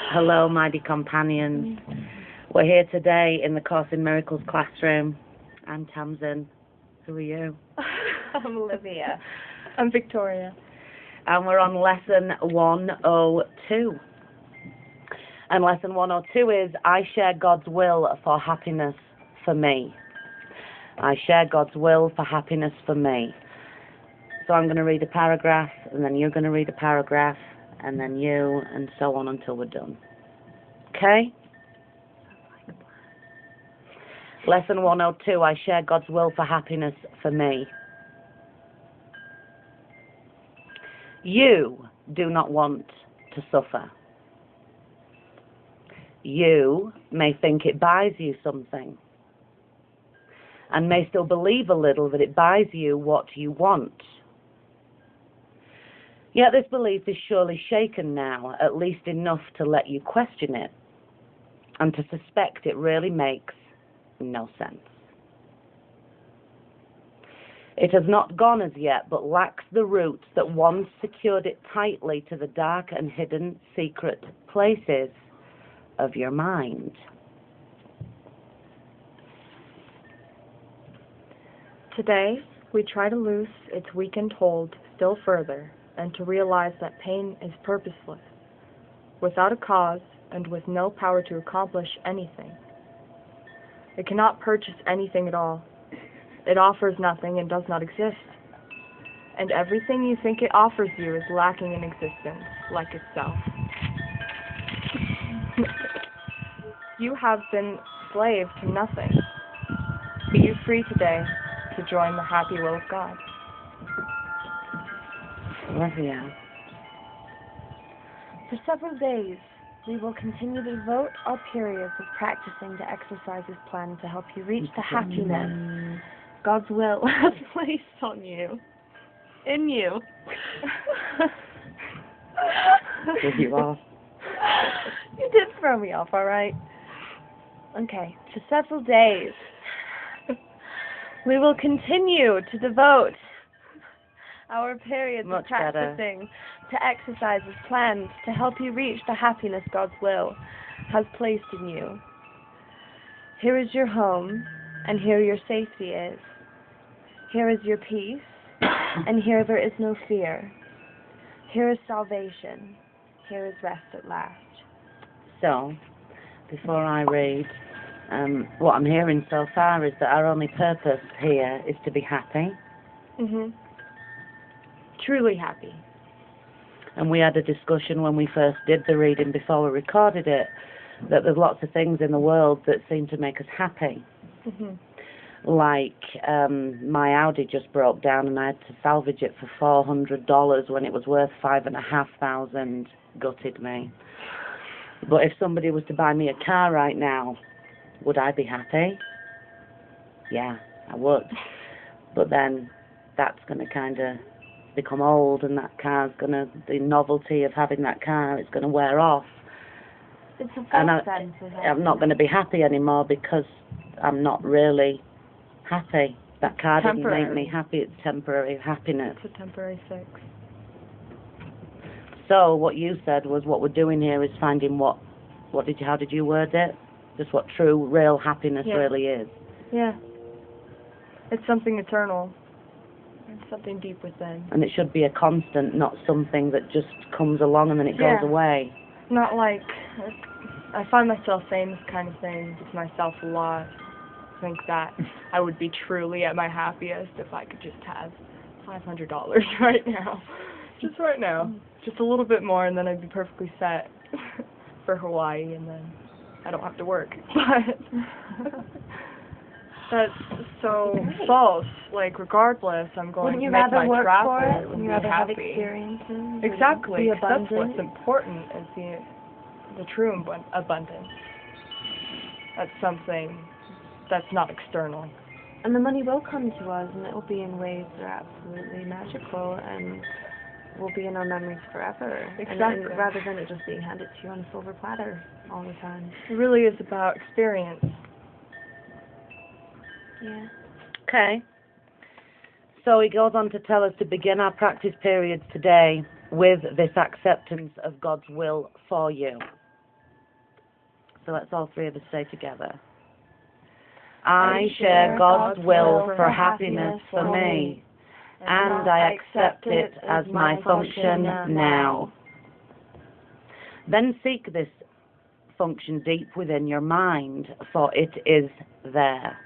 Hello, mighty companions. We're here today in the Course in Miracles classroom. I'm Tamsin. Who are you? I'm Olivia. I'm Victoria. And we're on lesson 102. And lesson 102 is, I share God's will for happiness for me. I share God's will for happiness for me. So I'm going to read a paragraph, and then you're going to read a paragraph, and then you, and so on until we're done. Okay? Lesson 102, I share God's will for happiness for me. You do not want to suffer. You may think it buys you something, and may still believe a little that it buys you what you want. Yet this belief is surely shaken now, at least enough to let you question it, and to suspect it really makes no sense. It has not gone as yet, but lacks the roots that once secured it tightly to the dark and hidden secret places of your mind. Today, we try to loose its weakened hold still further and to realize that pain is purposeless, without a cause and with no power to accomplish anything. It cannot purchase anything at all. It offers nothing and does not exist. And everything you think it offers you is lacking in existence, like itself. You have been slave to nothing. Be you free today to join the happy will of God. Olivia. For several days, we will continue to devote our periods of practicing to exercise His plan to help you reach the happiness God's will has placed on you. In you. Threw you off. You did throw me off, all right? Okay, for several days, we will continue to devote our periods of practicing to exercise His plans to help you reach the happiness God's will has placed in you. Here is your home, and here your safety is. Here is your peace, and here there is no fear. Here is salvation. Here is rest at last. So, before I read, what I'm hearing so far is that our only purpose here is to be happy. Truly happy. And we had a discussion when we first did the reading before we recorded it, that there's lots of things in the world that seem to make us happy. Like my Audi just broke down and I had to salvage it for $400 when it was worth $5,500. Gutted me. But if somebody was to buy me a car right now, would I be happy? Yeah, I would. But then that's going to kind of become old, and that car's going to, the novelty of having that car is going to wear off. It's a And false sense of I'm not going to be happy anymore because I'm not really happy. That car didn't make me happy. It's temporary happiness. It's a temporary fix. So what you said was what we're doing here is finding how did you word it? Just what true, real happiness really is. Yeah. It's something eternal. It's something deep within. And it should be a constant, not something that just comes along and then it goes away. Not like, I find myself saying this kind of thing to myself a lot. I think that I would be truly at my happiest if I could just have $500 right now. Just right now. Just a little bit more and then I'd be perfectly set for Hawaii, and then I don't have to work. But that's so false. Like, regardless, I'm going to make my travel and be happy. Have experiences? Exactly. Be abundant. That's what's important, is the true abundance. That's something that's not external. And the money will come to us, and it will be in ways that are absolutely magical and will be in our memories forever. Exactly. And rather than it just being handed to you on a silver platter all the time. It really is about experience. Yeah. Okay. So he goes on to tell us to begin our practice periods today with this acceptance of God's will for you. So let's all three of us say together. I share God's will for happiness for me, and I accept it as my function now. Then seek this function deep within your mind, for it is there,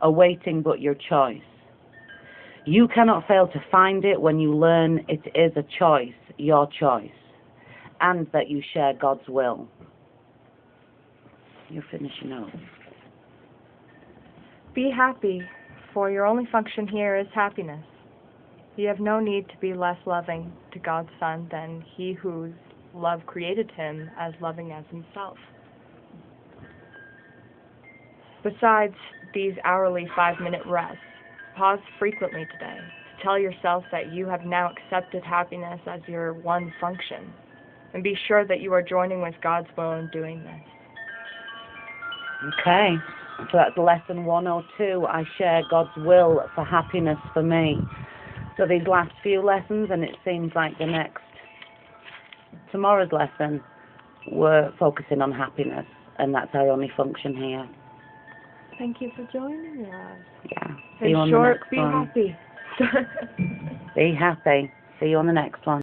awaiting but your choice. You cannot fail to find it when you learn it is a choice, your choice, and that you share God's will. You're finishing up. Be happy, for your only function here is happiness. You have no need to be less loving to God's Son than He whose love created Him as loving as Himself. Besides these hourly 5-minute rests, pause frequently today to tell yourself that you have now accepted happiness as your one function, and be sure that you are joining with God's will in doing this. Okay, so that's lesson 102. I share God's will for happiness for me. So these last few lessons, and it seems like tomorrow's lesson, we're focusing on happiness, and that's our only function here. Thank you for joining us. Yeah. In short, be happy. Be happy. See you on the next one.